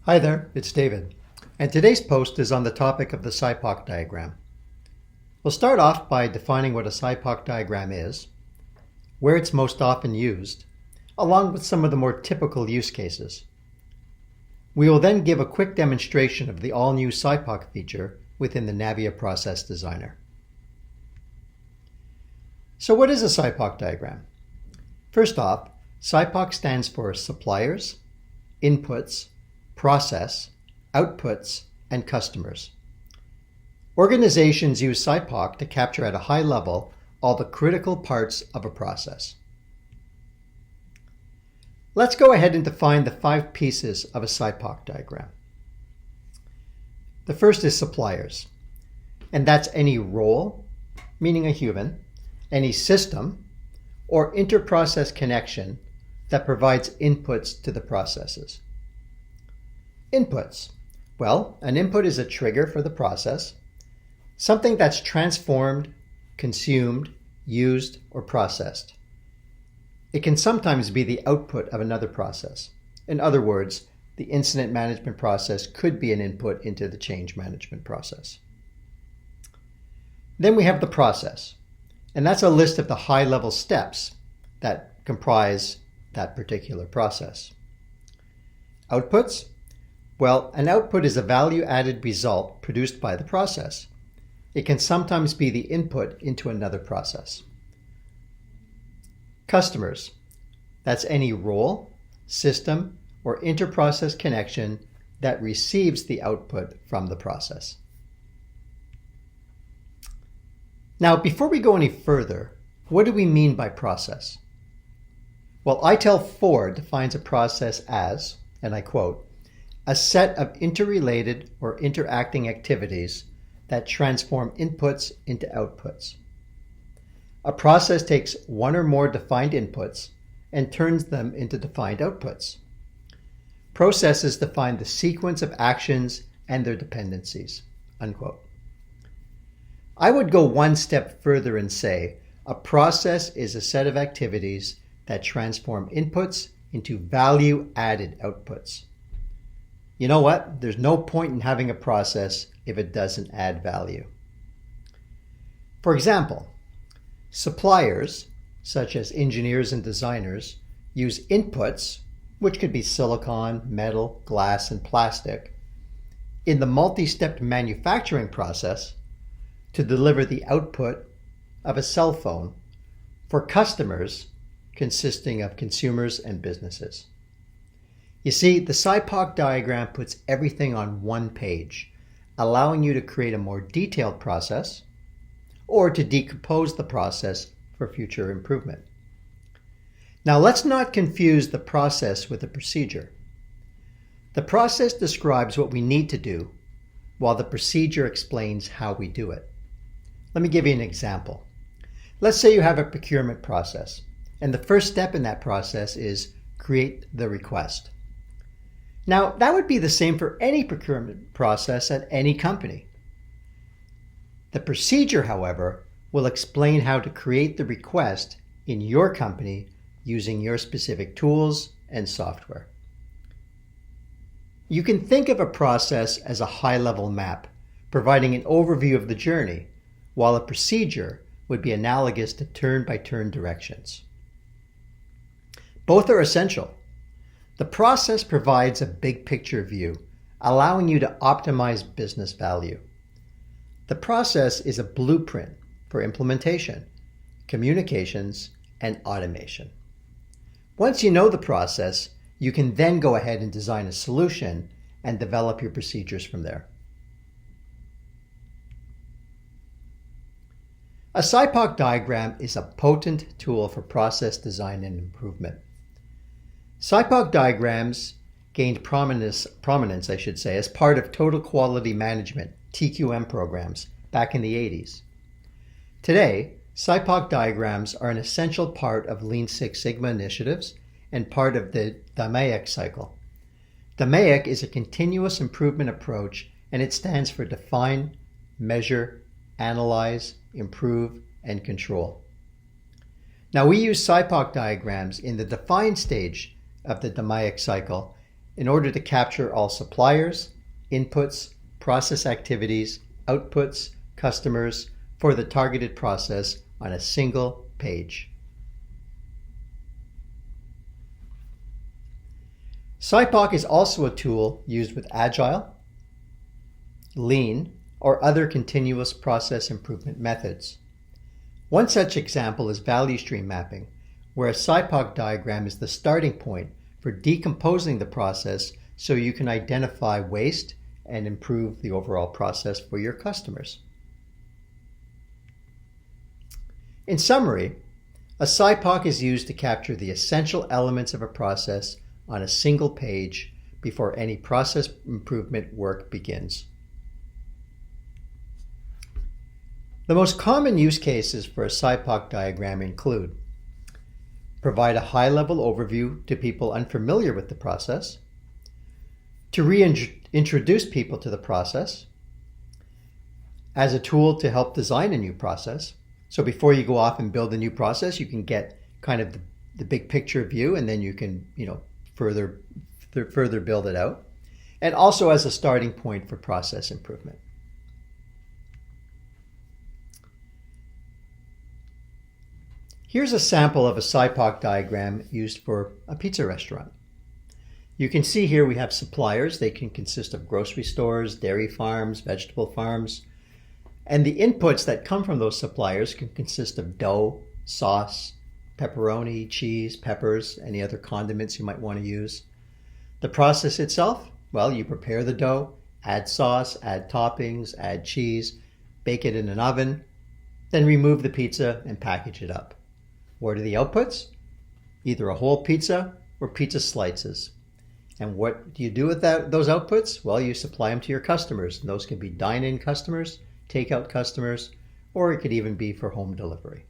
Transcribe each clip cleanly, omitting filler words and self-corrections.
Hi there, it's David, and today's post is on the topic of the SIPOC diagram. We'll start off by defining what a SIPOC diagram is, where it's most often used, along with some of the more typical use cases. We will then give a quick demonstration of the all-new SIPOC feature within the Navia Process Designer. So what is a SIPOC diagram? First off, SIPOC stands for Suppliers, Inputs, Process, Outputs, and Customers. Organizations use SIPOC to capture at a high level all the critical parts of a process. Let's go ahead and define the 5 pieces of a SIPOC diagram. The first is suppliers, and that's any role, meaning a human, any system, or inter-process connection that provides inputs to the processes. Inputs. Well, an input is a trigger for the process, something that's transformed, consumed, used, or processed. It can sometimes be the output of another process. In other words, the incident management process could be an input into the change management process. Then we have the process, and that's a list of the high-level steps that comprise that particular process. Outputs. Well, an output is a value-added result produced by the process. It can sometimes be the input into another process. Customers. That's any role, system, or inter-process connection that receives the output from the process. Now, before we go any further, what do we mean by process? Well, ITEL 4 defines a process as, and I quote, a set of interrelated or interacting activities that transform inputs into outputs. A process takes one or more defined inputs and turns them into defined outputs. Processes define the sequence of actions and their dependencies, unquote. I would go one step further and say a process is a set of activities that transform inputs into value-added outputs. You know what? There's no point in having a process if it doesn't add value. For example, suppliers, such as engineers and designers, use inputs, which could be silicon, metal, glass, and plastic, in the multi-step manufacturing process to deliver the output of a cell phone for customers consisting of consumers and businesses. You see, the SIPOC diagram puts everything on one page, allowing you to create a more detailed process or to decompose the process for future improvement. Now, let's not confuse the process with the procedure. The process describes what we need to do, while the procedure explains how we do it. Let me give you an example. Let's say you have a procurement process, and the first step in that process is create the request. Now, that would be the same for any procurement process at any company. The procedure, however, will explain how to create the request in your company using your specific tools and software. You can think of a process as a high-level map, providing an overview of the journey, while a procedure would be analogous to turn-by-turn directions. Both are essential. The process provides a big picture view, allowing you to optimize business value. The process is a blueprint for implementation, communications, and automation. Once you know the process, you can then go ahead and design a solution and develop your procedures from there. A SIPOC diagram is a potent tool for process design and improvement. SIPOC diagrams gained prominence, as part of Total Quality Management, TQM programs back in the 80s. Today, SIPOC diagrams are an essential part of Lean Six Sigma initiatives and part of the DMAIC cycle. DMAIC is a continuous improvement approach, and it stands for Define, Measure, Analyze, Improve, and Control. Now, we use SIPOC diagrams in the define stage of the DMAIC cycle in order to capture all suppliers, inputs, process activities, outputs, customers for the targeted process on a single page. SIPOC is also a tool used with Agile, Lean, or other continuous process improvement methods. One such example is value stream mapping, where a SIPOC diagram is the starting point for decomposing the process so you can identify waste and improve the overall process for your customers. In summary, a SIPOC is used to capture the essential elements of a process on a single page before any process improvement work begins. The most common use cases for a SIPOC diagram include: provide a high-level overview to people unfamiliar with the process, to reintroduce people to the process, as a tool to help design a new process. So before you go off and build a new process, you can get kind of the big picture view, and then you can, further build it out. And also as a starting point for process improvement. Here's a sample of a SIPOC diagram used for a pizza restaurant. You can see here we have suppliers. They can consist of grocery stores, dairy farms, vegetable farms. And the inputs that come from those suppliers can consist of dough, sauce, pepperoni, cheese, peppers, any other condiments you might want to use. The process itself, well, you prepare the dough, add sauce, add toppings, add cheese, bake it in an oven, then remove the pizza and package it up. What are the outputs? Either a whole pizza or pizza slices. And what do you do with those outputs? Well, you supply them to your customers. And those can be dine-in customers, takeout customers, or it could even be for home delivery.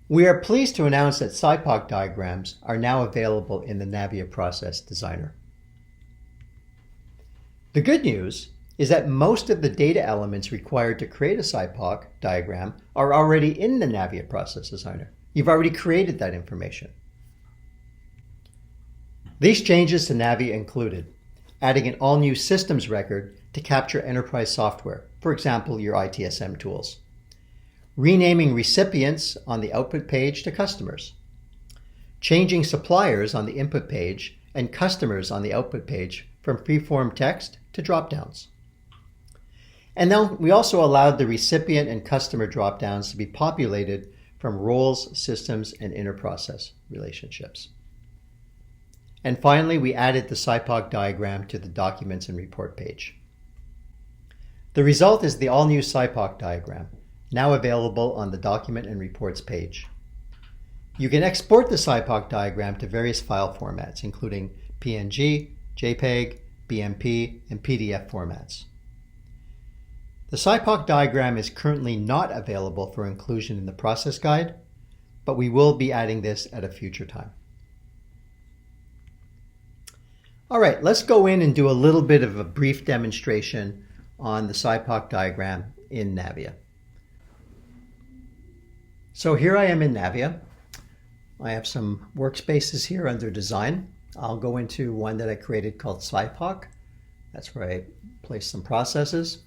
We are pleased to announce that SIPOC diagrams are now available in the Navia Process Designer. The good news is that most of the data elements required to create a SIPOC diagram are already in the Navia Process Designer. You've already created that information. These changes to Navia included adding an all-new systems record to capture enterprise software, for example, your ITSM tools. Renaming recipients on the output page to customers. Changing suppliers on the input page and customers on the output page from free-form text to drop-downs. And then we also allowed the recipient and customer drop-downs to be populated from roles, systems, and inter-process relationships. And finally, we added the SIPOC diagram to the Documents and Report page. The result is the all-new SIPOC diagram, now available on the Document and Reports page. You can export the SIPOC diagram to various file formats, including PNG, JPEG, BMP, and PDF formats. The SIPOC diagram is currently not available for inclusion in the process guide, but we will be adding this at a future time. All right, let's go in and do a little bit of a brief demonstration on the SIPOC diagram in Navia. So here I am in Navia. I have some workspaces here under Design. I'll go into one that I created called SIPOC. That's where I place some processes.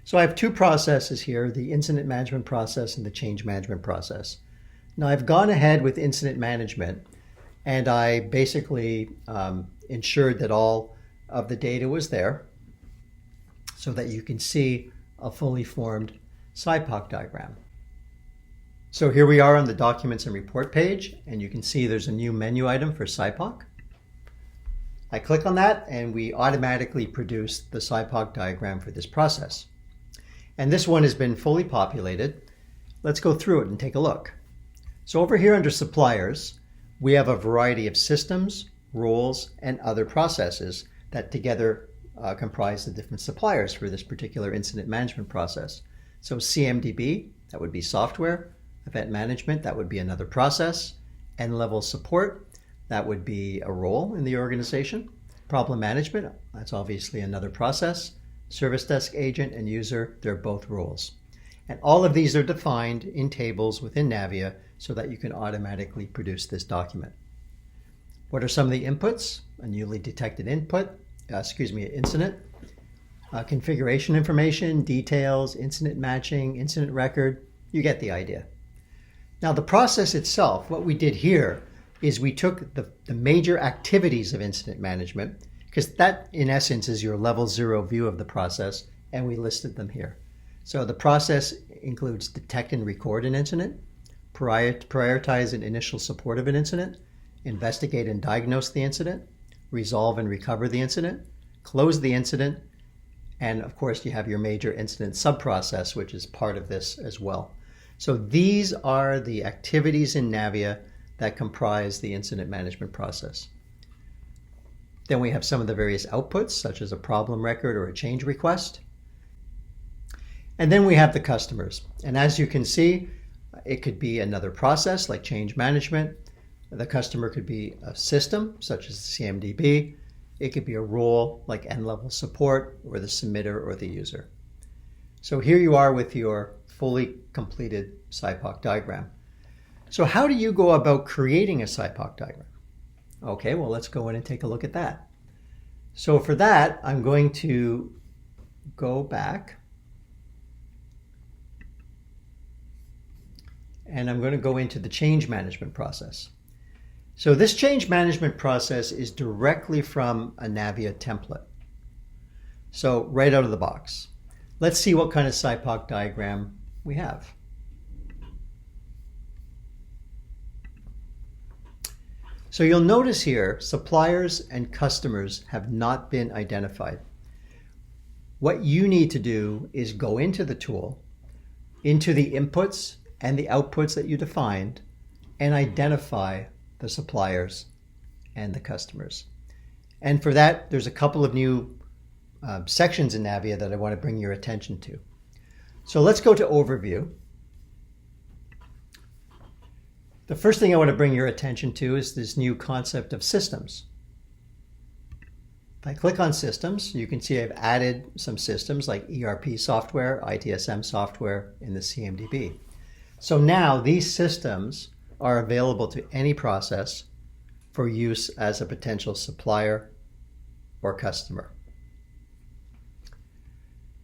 So I have two processes here, the incident management process and the change management process. Now I've gone ahead with incident management, and I basically ensured that all of the data was there so that you can see a fully formed SIPOC diagram. So here we are on the Documents and Report page, and you can see there's a new menu item for SIPOC. I click on that, and we automatically produce the SIPOC diagram for this process. And this one has been fully populated. Let's go through it and take a look. So over here under Suppliers, we have a variety of systems, roles, and other processes that together comprise the different suppliers for this particular incident management process. So CMDB, that would be software. Event management, that would be another process. N-level support, that would be a role in the organization. Problem management, that's obviously another process. Service desk agent and user, they're both roles. And all of these are defined in tables within Navia so that you can automatically produce this document. What are some of the inputs? A newly detected incident, configuration information, details, incident matching, incident record. You get the idea. Now the process itself, what we did here is we took the major activities of incident management, because that in essence is your level 0 view of the process, and we listed them here. So the process includes detect and record an incident, prioritize an initial support of an incident, investigate and diagnose the incident, resolve and recover the incident, close the incident, and of course you have your major incident subprocess, which is part of this as well. So these are the activities in Navia that comprise the incident management process. Then we have some of the various outputs, such as a problem record or a change request. And then we have the customers. And as you can see, it could be another process like change management. The customer could be a system, such as the CMDB. It could be a role like N-level support, or the submitter or the user. So here you are with your fully completed SIPOC diagram. So how do you go about creating a SIPOC diagram? Okay, well, let's go in and take a look at that. So for that, I'm going to go back and I'm going to go into the change management process. So this change management process is directly from a Navia template. So right out of the box. Let's see what kind of SIPOC diagram we have. So you'll notice here, suppliers and customers have not been identified. What you need to do is go into the tool, into the inputs and the outputs that you defined, and identify the suppliers and the customers. And for that, there's a couple of new sections in Navia that I want to bring your attention to. So let's go to Overview. The first thing I want to bring your attention to is this new concept of systems. If I click on systems, you can see I've added some systems like ERP software, ITSM software in the CMDB. So now these systems are available to any process for use as a potential supplier or customer.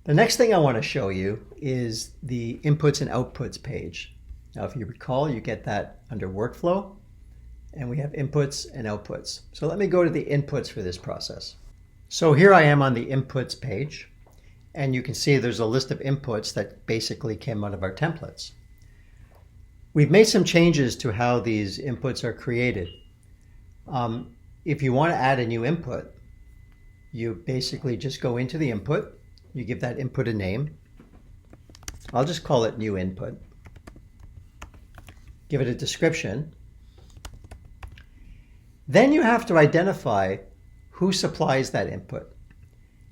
The next thing I want to show you is the inputs and outputs page. Now, if you recall, you get that under workflow, and we have inputs and outputs. So let me go to the inputs for this process. So here I am on the inputs page, and you can see there's a list of inputs that basically came out of our templates. We've made some changes to how these inputs are created. If you want to add a new input, you basically just go into the input, you give that input a name. I'll just call it new input. Give it a description. Then you have to identify who supplies that input.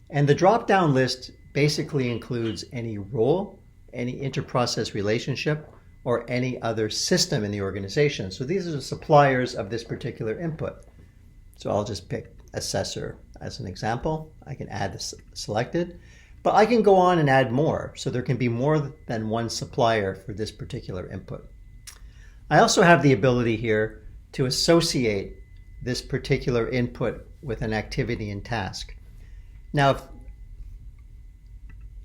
And the drop-down list basically includes any role, any inter-process relationship, or any other system in the organization. So these are the suppliers of this particular input. So I'll just pick assessor as an example. I can add this selected, but I can go on and add more. So there can be more than one supplier for this particular input. I also have the ability here to associate this particular input with an activity and task. Now, if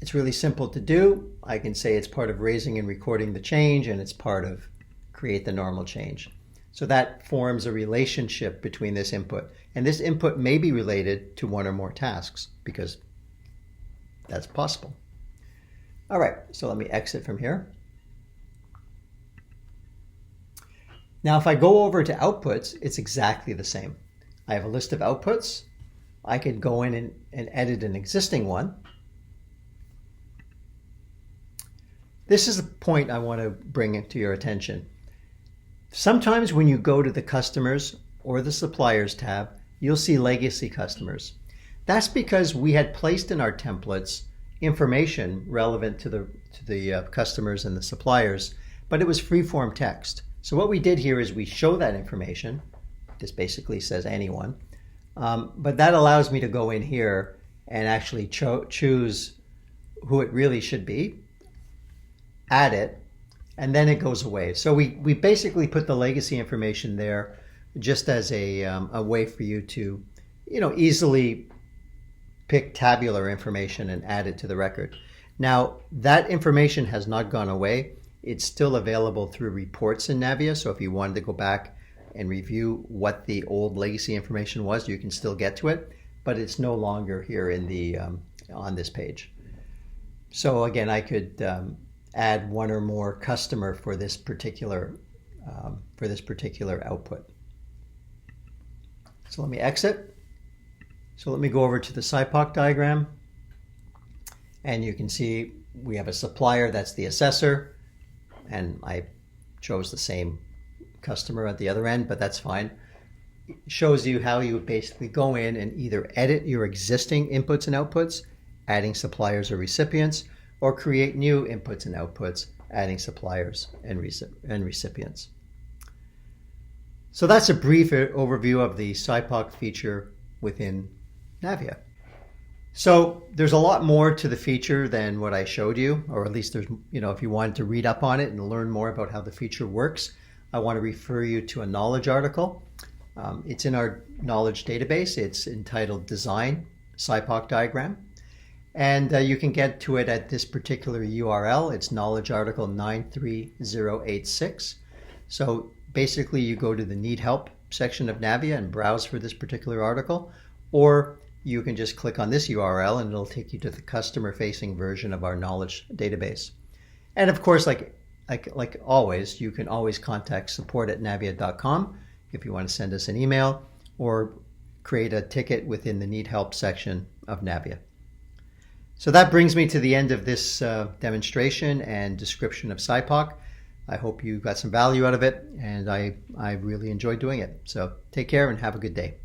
it's really simple to do, I can say it's part of raising and recording the change, and it's part of create the normal change. So that forms a relationship between this input. And this input may be related to one or more tasks, because that's possible. All right, so let me exit from here. Now, if I go over to outputs, it's exactly the same. I have a list of outputs. I could go in and edit an existing one. This is the point I want to bring to your attention. Sometimes when you go to the customers or the suppliers tab, you'll see legacy customers. That's because we had placed in our templates information relevant to the customers and the suppliers, but it was free-form text. So what we did here is we show that information. This basically says anyone, but that allows me to go in here and actually choose who it really should be, add it, and then it goes away. So we basically put the legacy information there just as a way for you to, easily pick tabular information and add it to the record. Now, that information has not gone away. It's still available through reports in Navia. So if you wanted to go back and review what the old legacy information was, you can still get to it, but it's no longer here in the on this page. So again, I could add one or more customer for this particular output. So let me exit. So let me go over to the SIPOC diagram, and you can see we have a supplier, that's the assessor, and I chose the same customer at the other end, but that's fine. It shows you how you would basically go in and either edit your existing inputs and outputs, adding suppliers or recipients, or create new inputs and outputs, adding suppliers and recipients. So that's a brief overview of the SIPOC feature within Navia. So there's a lot more to the feature than what I showed you, or at least there's, if you wanted to read up on it and learn more about how the feature works, I want to refer you to a knowledge article. It's in our knowledge database. It's entitled Design SIPOC Diagram. And you can get to it at this particular URL. It's knowledge article 93086. So basically you go to the Need Help section of Navia and browse for this particular article, or you can just click on this URL and it'll take you to the customer-facing version of our knowledge database. And of course, like always, you can always contact support@navia.com if you want to send us an email or create a ticket within the Need Help section of Navia. So that brings me to the end of this demonstration and description of SIPOC. I hope you got some value out of it, and I really enjoyed doing it. So take care and have a good day.